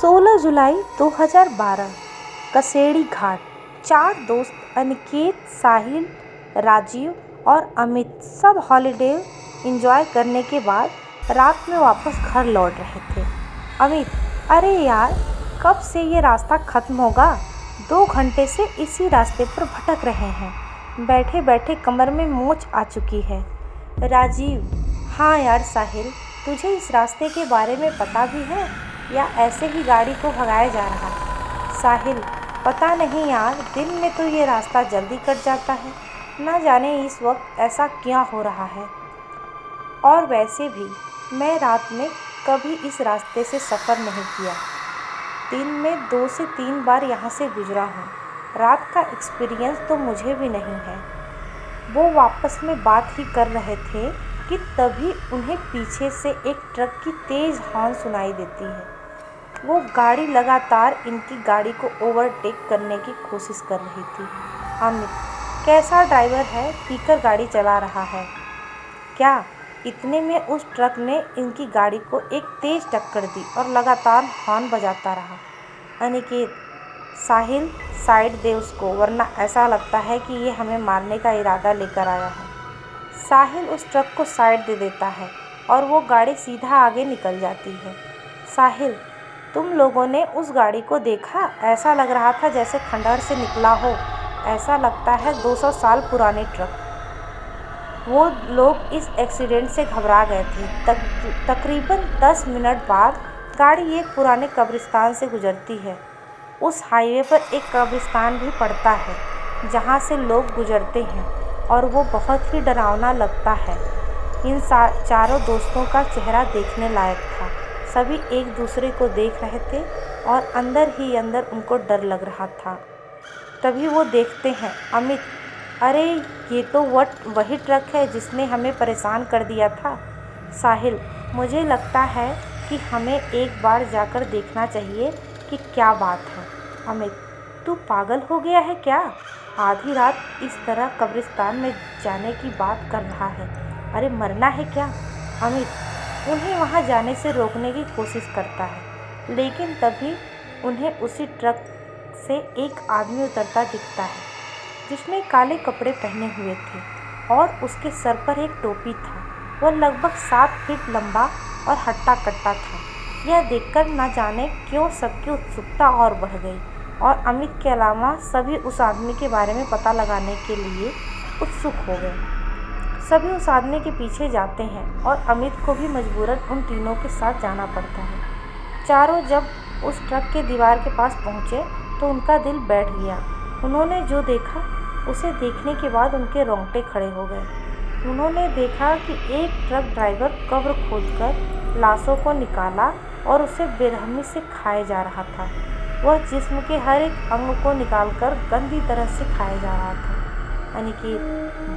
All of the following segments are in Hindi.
16 जुलाई 2012 कसेड़ी घाट। 4 दोस्त अनिकेत, साहिल, राजीव और अमित सब हॉलिडे एंजॉय करने के बाद रात में वापस घर लौट रहे थे। अमित: अरे यार, कब से ये रास्ता ख़त्म होगा? 2 घंटे से इसी रास्ते पर भटक रहे हैं। बैठे बैठे कमर में मोच आ चुकी है। राजीव: हाँ यार साहिल, तुझे इस रास्ते के बारे में पता भी है या ऐसे ही गाड़ी को भगाया जा रहा है? साहिल: पता नहीं यार, दिन में तो ये रास्ता जल्दी कट जाता है, ना जाने इस वक्त ऐसा क्या हो रहा है। और वैसे भी मैं रात में कभी इस रास्ते से सफ़र नहीं किया। दिन में 2 से 3 बार यहाँ से गुजरा हूँ। रात का एक्सपीरियंस तो मुझे भी नहीं है। वो आपस में बात ही कर रहे थे कि तभी उन्हें पीछे से एक ट्रक की तेज़ हॉर्न सुनाई देती है। वो गाड़ी लगातार इनकी गाड़ी को ओवरटेक करने की कोशिश कर रही थी। अमित: कैसा ड्राइवर है, पीकर गाड़ी चला रहा है क्या? इतने में उस ट्रक ने इनकी गाड़ी को एक तेज़ टक्कर दी और लगातार हॉर्न बजाता रहा। अनिकेत: साहिल, साइड दे उसको, वरना ऐसा लगता है कि ये हमें मारने का इरादा लेकर आया है। साहिल उस ट्रक को साइड दे देता है और वो गाड़ी सीधा आगे निकल जाती है। साहिल: तुम लोगों ने उस गाड़ी को देखा? ऐसा लग रहा था जैसे खंडहर से निकला हो। ऐसा लगता है 200 साल पुरानी ट्रक। वो लोग इस एक्सीडेंट से घबरा गए थे। तकरीबन 10 मिनट बाद गाड़ी एक पुराने कब्रिस्तान से गुजरती है। उस हाईवे पर एक कब्रिस्तान भी पड़ता है जहाँ से लोग गुजरते हैं और वो बहुत ही डरावना लगता है। इन चारों दोस्तों का चेहरा देखने लायक था। सभी एक दूसरे को देख रहे थे और अंदर ही अंदर उनको डर लग रहा था। तभी वो देखते हैं अमित: अरे ये तो वही ट्रक है जिसने हमें परेशान कर दिया था। साहिल: मुझे लगता है कि हमें एक बार जाकर देखना चाहिए कि क्या बात है। अमित: तू पागल हो गया है क्या? आधी रात इस तरह कब्रिस्तान में जाने की बात कर रहा है। अरे मरना है क्या? अमित उन्हें वहां जाने से रोकने की कोशिश करता है, लेकिन तभी उन्हें उसी ट्रक से एक आदमी उतरता दिखता है जिसने काले कपड़े पहने हुए थे और उसके सर पर एक टोपी था। वह लगभग 7 फीट लंबा और हट्टा कट्टा था। यह देखकर न जाने क्यों सबकी उत्सुकता और बढ़ गई और अमित के अलावा सभी उस आदमी के बारे में पता लगाने के लिए उत्सुक हो गए। सभी उस आदमी के पीछे जाते हैं और अमित को भी मजबूरन उन तीनों के साथ जाना पड़ता है। चारों जब उस ट्रक के दीवार के पास पहुँचे तो उनका दिल बैठ गया। उन्होंने जो देखा उसे देखने के बाद उनके रोंगटे खड़े हो गए। उन्होंने देखा कि एक ट्रक ड्राइवर कब्र खोदकर लाशों को निकाला और उसे बेरहमी से खाया जा रहा था। वह जिस्म के हर एक अंग को निकालकर गंदी तरह से खाया जा रहा था। अनिकेत: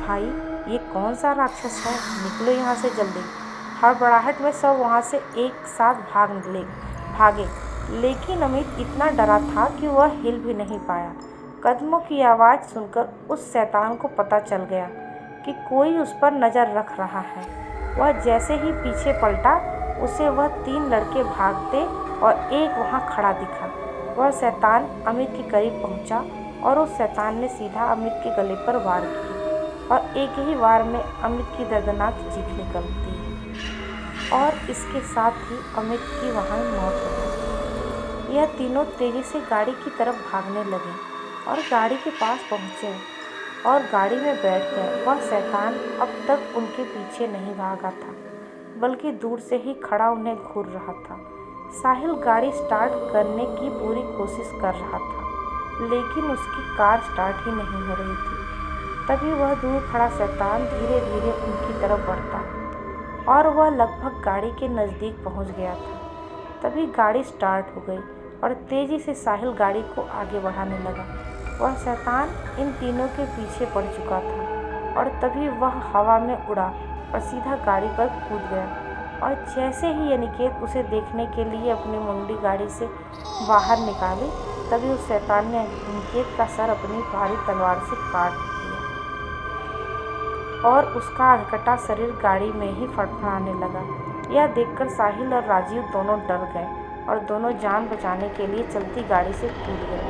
भाई, ये कौन सा राक्षस है? निकलो यहाँ से जल्दी। हड़बड़ाहट में सब वहाँ से एक साथ भागे, लेकिन अमित इतना डरा था कि वह हिल भी नहीं पाया। कदमों की आवाज़ सुनकर उस शैतान को पता चल गया कि कोई उस पर नज़र रख रहा है। वह जैसे ही पीछे पलटा, उसे वह 3 लड़के भागते और एक वहाँ खड़ा दिखा। वह शैतान अमित के करीब पहुँचा और उस शैतान ने सीधा अमित के गले पर वार किया और एक ही वार में अमित की दर्दनाक चीख निकलती है और इसके साथ ही अमित की वहाँ मौत हो गई। यह तीनों तेज़ी से गाड़ी की तरफ भागने लगे और गाड़ी के पास पहुँचे और गाड़ी में बैठ गए। वह शैतान अब तक उनके पीछे नहीं भागा था, बल्कि दूर से ही खड़ा उन्हें घूर रहा था। साहिल गाड़ी स्टार्ट करने की पूरी कोशिश कर रहा था, लेकिन उसकी कार स्टार्ट ही नहीं हो रही थी। तभी वह दूर खड़ा शैतान धीरे धीरे उनकी तरफ बढ़ता और वह लगभग गाड़ी के नज़दीक पहुंच गया था। तभी गाड़ी स्टार्ट हो गई और तेज़ी से साहिल गाड़ी को आगे बढ़ाने लगा। वह शैतान इन तीनों के पीछे पड़ चुका था और तभी वह हवा में उड़ा और सीधा गाड़ी पर कूद गया। और जैसे ही अनिकेत उसे देखने के लिए अपनी मुंडी गाड़ी से बाहर निकाली, तभी उस शैतान ने अनिकेत का सर अपनी भारी तलवार से काट दिया और उसका अधकटा शरीर गाड़ी में ही फड़फड़ाने लगा। यह देखकर साहिल और राजीव दोनों डर गए और दोनों जान बचाने के लिए चलती गाड़ी से कूद गए।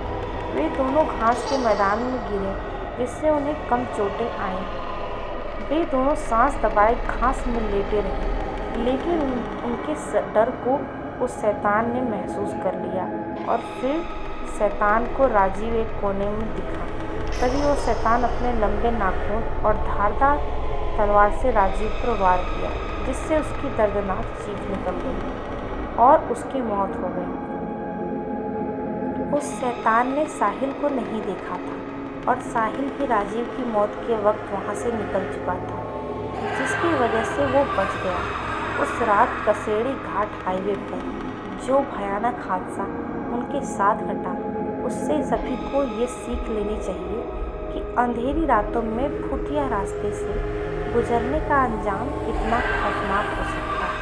वे दोनों घास के मैदान में गिरे, जिससे उन्हें कम चोटें आईं। वे दोनों सांस दबाए घास में लेटे रहे, लेकिन उनके डर को उस शैतान ने महसूस कर लिया और फिर शैतान को राजीव एक कोने में दिखा। तभी वो शैतान अपने लंबे नाखून और धारदार तलवार से राजीव पर वार किया, जिससे उसकी दर्दनाक चीख निकल गई और उसकी मौत हो गई। उस शैतान ने साहिल को नहीं देखा था और साहिल भी राजीव की मौत के वक्त वहां से निकल चुका था, जिसकी वजह से वो बच गया। उस रात कसेड़ी घाट हाईवे पर जो भयानक हादसा उनके साथ घटा, उससे सभी को ये सीख लेनी चाहिए कि अंधेरी रातों में भूतिया रास्ते से गुजरने का अंजाम कितना खौफनाक हो सकता है।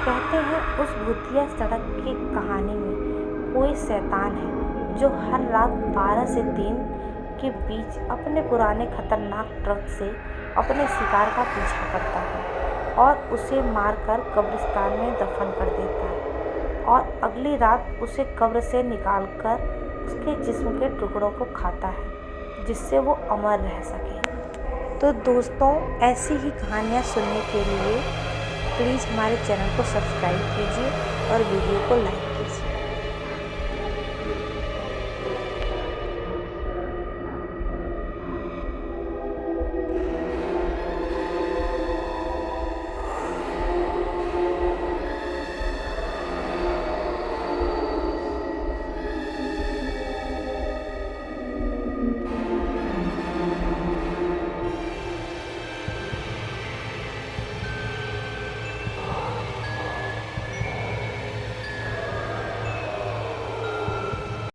कहते हैं उस भूतिया सड़क की कहानी में कोई शैतान है जो हर रात 12 से 3 के बीच अपने पुराने खतरनाक ट्रक से अपने शिकार का पीछा करता है और उसे मारकर कब्रिस्तान में दफन कर देता है और अगली रात उसे कब्र से निकालकर उसके जिस्म के टुकड़ों को खाता है, जिससे वो अमर रह सके। तो दोस्तों, ऐसी ही कहानियाँ सुनने के लिए प्लीज़ हमारे चैनल को सब्सक्राइब कीजिए और वीडियो को लाइक